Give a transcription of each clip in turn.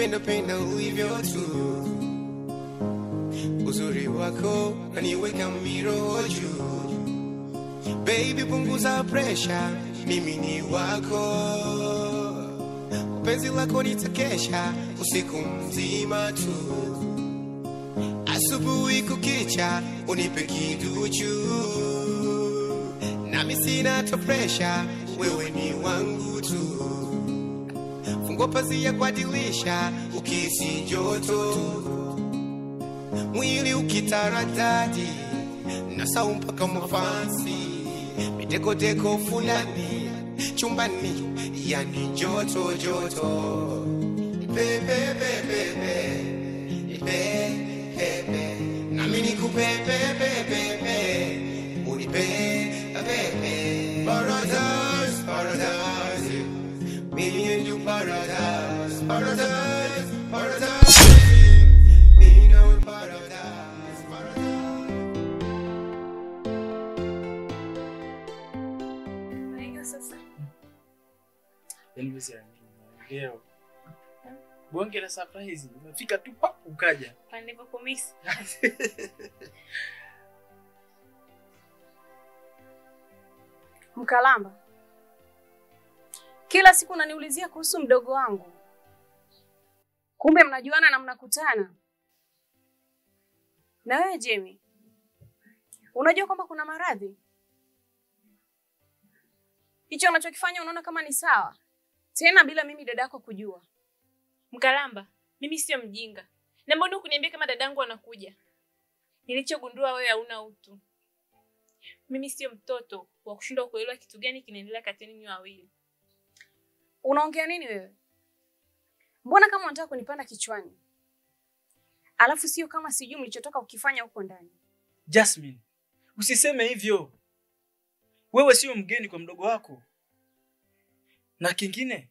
penda ulivyo tu. Uzuri wako unaniweka miroho juu. Baby punguza pressure, mimi ni wako. Penzi lako nitakesha usiku mzima tu. Asubuhi kukicha unipe kiduchu. Nami sina to pressure, wewe ni wangu tu. Fungua pazia kwa dirisha ukihisi joto. Mwili ukitaradadi nasahau mpaka mafansi. Miteko fulani chumbani, yani joto joto. Pepe pepe pepe pepe, nami nikupe pepe pepe, unipe pepe. Paradise, paradise, me and you paradise, paradise, paradise. Me know in paradise, paradise. Sasa. Yaani leo bonge la surprise umefika tu pa ukaja. Pande kwa miss. Mkalamba. Kila siku unaniulizia kuhusu mdogo wangu. Kumbe mnajuana na mnakutana. Na wewe Jamie, unajua kwamba kuna maradhi? Hicho unachokifanya unaona kama ni sawa? Tena bila mimi dadako kujua. Mkalamba, mimi sio mjinga. Na mbona ukuniambia kama dadangu anakuja? Nilichogundua wewe hauna utu. Mimi sio mtoto wa kushindwa kuelewa kitu gani kinaendelea kati yenu wawili. Unaongea nini wewe? Mbona kama unataka kunipanda kichwani? Alafu sio kama sijui mlichotoka kukifanya huko ndani. Jasmine, usiseme hivyo. Wewe sio mgeni kwa mdogo wako. Na kingine,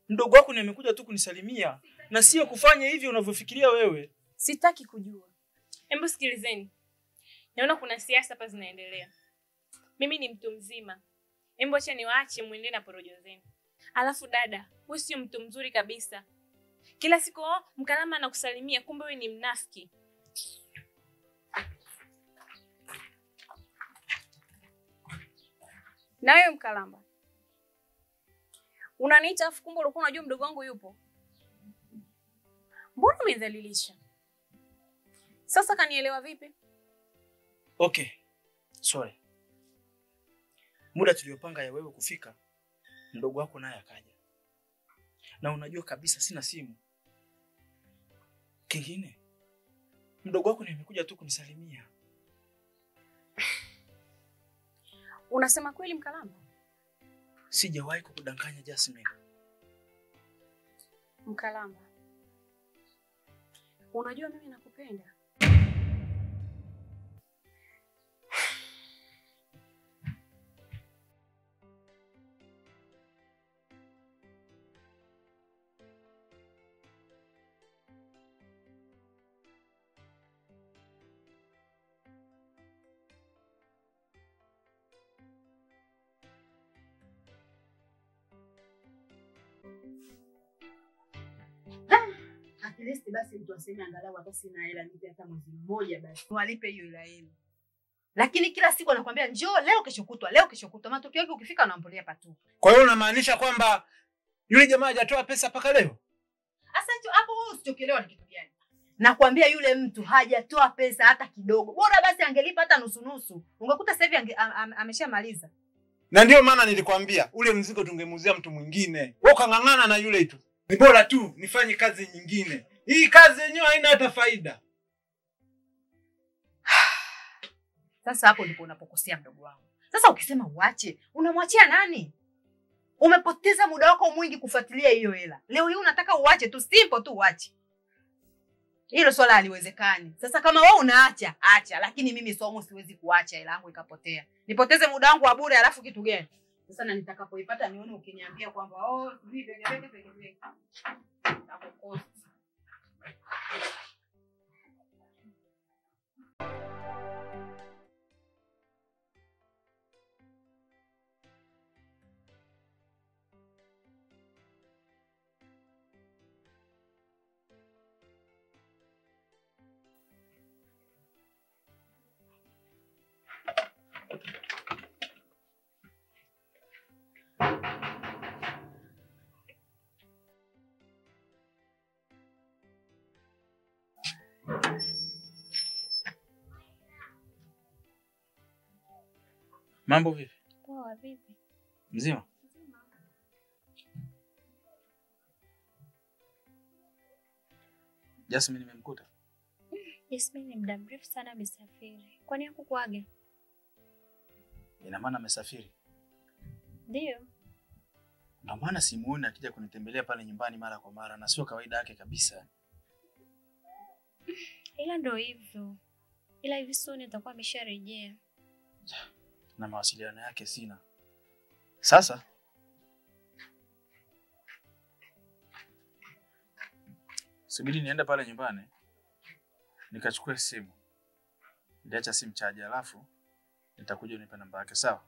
mdogo wako ni amekuja tu kunisalimia na sio kufanya hivyo unavyofikiria wewe. Sitaki kujua. Hebu sikilizeni. Naona kuna siasa hapa zinaendelea. Mimi ni mtu mzima. Hebu acha niwaache muendelee na porojo zenu. Alafu dada, wewe sio mtu mzuri kabisa. Kila siku Mkalamba anakusalimia kumbe wewe ni mnafiki. Na wewe Mkalamba, unaniita afu kumbe ulikuwa unajua mdogo wangu yupo? Mbona umedhalilisha? Sasa kanielewa vipi? Okay. Sorry. Muda tuliopanga ya wewe kufika, mdogo wako naye akaja. Na unajua kabisa sina simu. Kingine, mdogo wako ni amekuja tu kunisalimia. Unasema kweli Mkalamba? Sijawahi kukudanganya Jasmine. Mkalamba, unajua mimi nakupenda. At least basi mtu aseme angalau hata sina hela nipe hata mwezi mmoja basi. Walipe hiyo hela yenu. Lakini kila siku anakuambia njoo leo kesho kutwa, leo kesho kutwa. Matokeo yake ukifika unampolia patu. Kwa hiyo unamaanisha kwamba yule jamaa hajatoa pesa paka leo? Sasa hicho hapo wewe usichokelewa ni kitu gani? Nakwambia yule mtu hajatoa pesa hata kidogo. Bora basi angelipa hata nusu. Ungekuta sasa hivi ameshamaliza. Na ndio maana nilikwambia ule mzigo tungemuzia mtu mwingine. Wewe kangangana na yule tu. Ni bora tu nifanye kazi nyingine. Hii kazi yenyewe haina hata faida. Sasa hapo ndipo unapokosea mdogo wangu. Sasa ukisema uache, unamwachia nani? Umepoteza muda wako mwingi kufuatilia hiyo hela. Leo hii unataka uache tu, simple tu uache. Hilo swala haliwezekani. Sasa kama wewe unaacha, acha, lakini mimi somo siwezi kuacha hela yangu ikapotea. Nipoteze muda wangu wa bure alafu kitu gani? Sasa na nitakapoipata nione ukiniambia kwamba vipi peke. Nitakukosa. Mambo vipi? Poa, vipi? Mzima? Jasmine nimemkuta. Jasmine ni muda mrefu sana amesafiri. Kwani hakukuaga? Ina maana amesafiri? Ndio. Ndio maana simuoni akija kunitembelea pale nyumbani mara kwa mara na sio kawaida yake kabisa. Ila ndio hivyo. Ila hivi soon atakuwa amesharejea. Na mawasiliano yake sina. Sasa subiri niende pale nyumbani nikachukue simu. Niliacha simu chaji, alafu nitakuja unipe namba yake, sawa?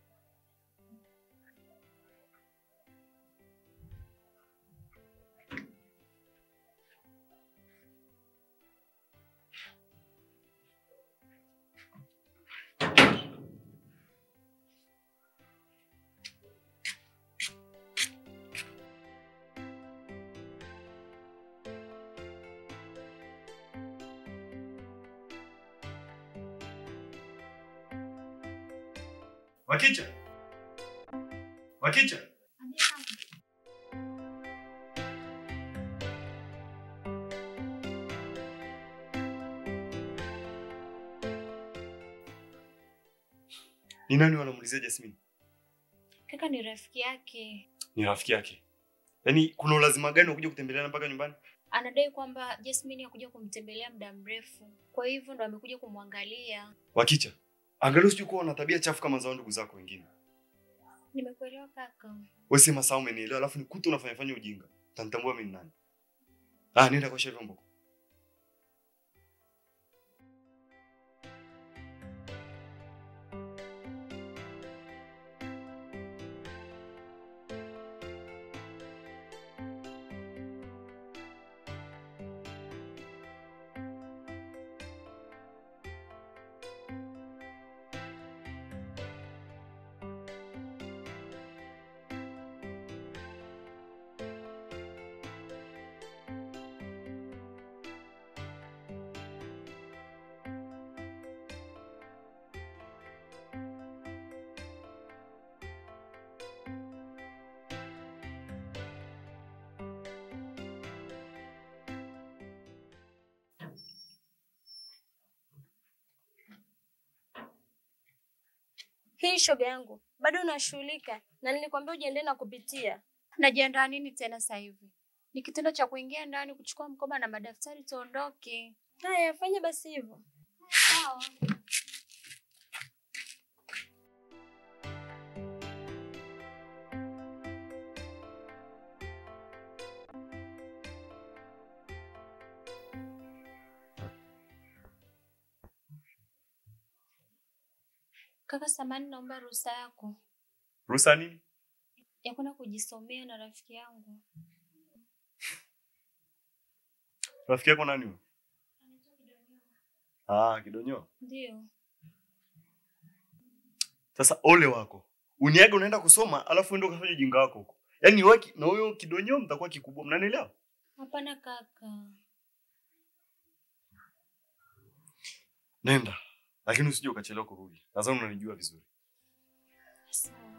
Wakicha. Wakicha. Ni nani wanamuulizia Jasmine? Kaka ni rafiki yake. Ni rafiki yake. Yaani kuna lazima gani kuja kutembeleana mpaka nyumbani? Anadai kwamba Jasmine hakuja kumtembelea muda mrefu. Kwa hivyo ndo amekuja kumwangalia. Wakicha. Angalau sijui kuwa una tabia chafu kama za ndugu zako wengine. Nimekuelewa kaka. Wewe sema sawa, umenielewa, alafu nikuta unafanya ujinga. Utanitambua mimi ni nani? Nenda kwa shehe vyombo. Hii shoga yangu, bado unashughulika na nilikwambia ujiandae na kupitia. Najiandaa nini tena sasa hivi? Ni kitendo cha kuingia ndani kuchukua mkoba na madaftari tuondoke. Haya, fanya basi hivyo. Sawa. Kaka samani, naomba ruhusa yako. Ruhusa nini? Ya kwenda kujisomea na rafiki yangu. Rafiki yako nani huyo? Kidonyo. Ndio. Sasa ole wako. Uniage unaenda kusoma alafu uende ukafanye ujinga wako huko. Yaani wewe na huyo Kidonyo mtakuwa kikubwa, mnanielewa? Hapana kaka. Nenda. Lakini usije ukachelewa kurudi. Nadhani unanijua vizuri. Sawa.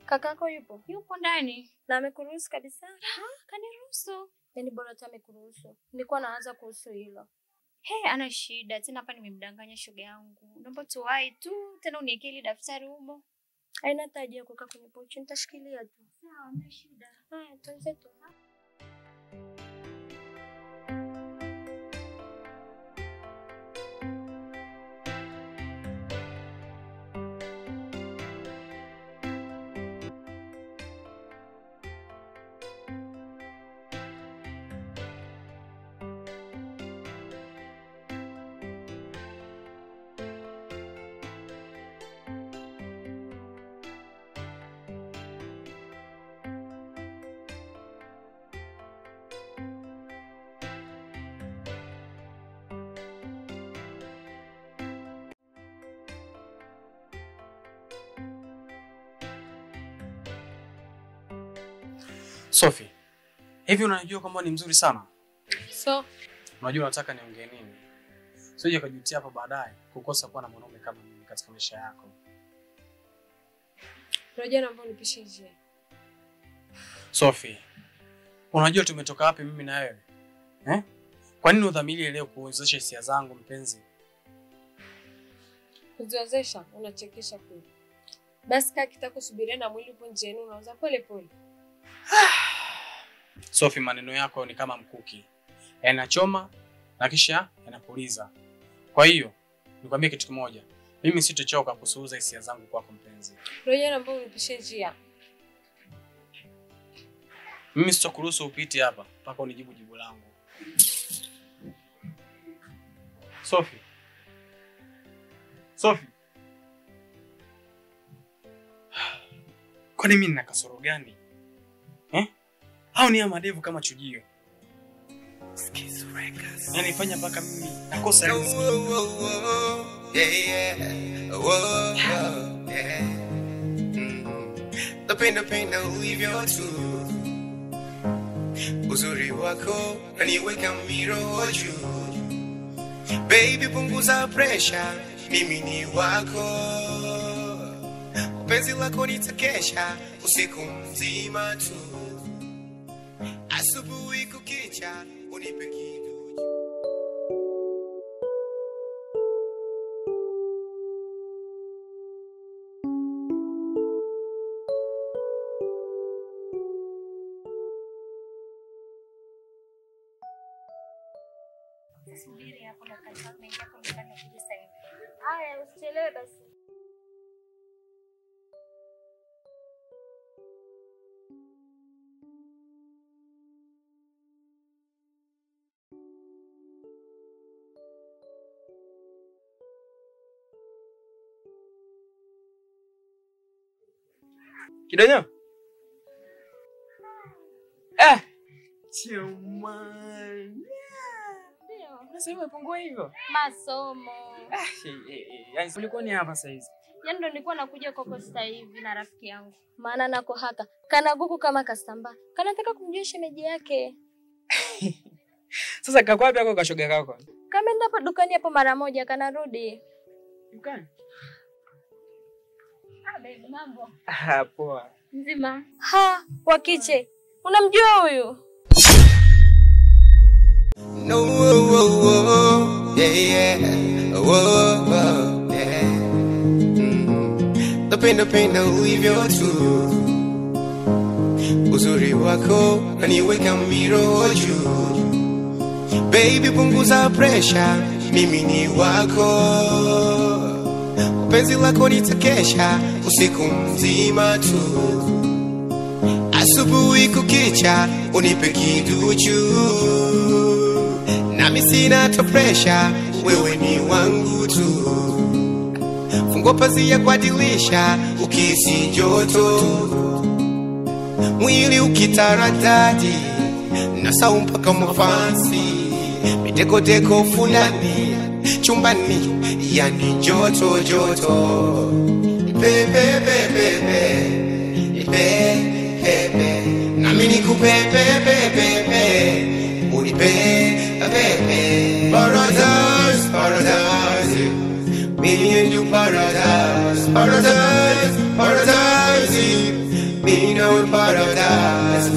Kakako yupo? Yupo ndani. Na amekuruhusu kabisa? Kaniruhusu. Yaani bora tu amekuruhusu. Nilikuwa naanza kuhusu hilo. Ana shida. Tena hapa nimemdanganya shoga yangu. Naomba tuwai tu, tena uniwekee ile daftari humo. Haina hata haja ya kuweka kwenye pochi, nitashikilia tu. Sawa, hamna shida. Haya, tuanze tu. Sophie, hivi unajua kwamba ni mzuri sana? So, Unajua nataka niongee nini? Sije kujutia hapo baadaye kukosa kuwa na mwanaume kama mimi katika maisha yako. unajua naomba unipishe njia. Sophie, unajua tumetoka wapi mimi na wewe? Kwa nini udhamirie leo kuwezesha hisia zangu mpenzi? Kuziwezesha unachekesha kweli. Basi kaa kitako subiria na mwili upo njiani unauza pole pole. Sophie, maneno yako ni kama mkuki. Yanachoma na kisha yanapuliza. Kwa hiyo, nikwambie kitu kimoja. Mimi sitochoka kusuuza hisia zangu kwako mpenzi. Unajua naomba unipishe njia. Mimi sitokuruhusu upite hapa mpaka unijibu jibu langu. Sophie. Sophie. Kwani mimi nina kasoro gani? Au ni madevu kama chujio? Yaani fanya mpaka mimi nakosa riziki. Napenda ulivyo tu, uzuri wako unaniweka miroho juu. Baby, punguza pressure, mimi ni wako. Penzi lako nitakesha usiku mzima tu, asubuhi kukicha unipe kitu. Subiri hapo na kama mengi hapo ndani kuja sasa hivi. Haya, usichelewe basi. Kidonyo? Chumani. Sasa umepungua hivyo? Masomo. Yaani ulikuwa ni hapa sasa hizi. Yaani ndo nilikuwa nakuja kwako sasa hivi na rafiki yangu. Maana nako haka kana gugu kama kasamba. Kanataka kumjua shemeji yake. Sasa kako wapi yako kashoga kako? Kameenda hapo dukani hapo mara moja kanarudi. Dukani? Baby, mambo. Poa. Nzima. Wakiche. Unamjua huyu? No, yeah. Napenda ulivyo tu, uzuri wako unaniweka miroho juu. Baby, punguza pressure, mimi ni wako. Penzi lako nitakesha usiku mzima tu, asubuhi kukicha unipe kiduchu. Nami sina hata pressure, wewe ni wangu tu. Fungua pazia kwa dirisha ukihisi joto, mwili ukitaradadi na sau mpaka mafansi, miteko fulani chumbani, yani joto pepe nami nikupe pepe unipe pepe. Paradise, me and you paradise, me know paradise.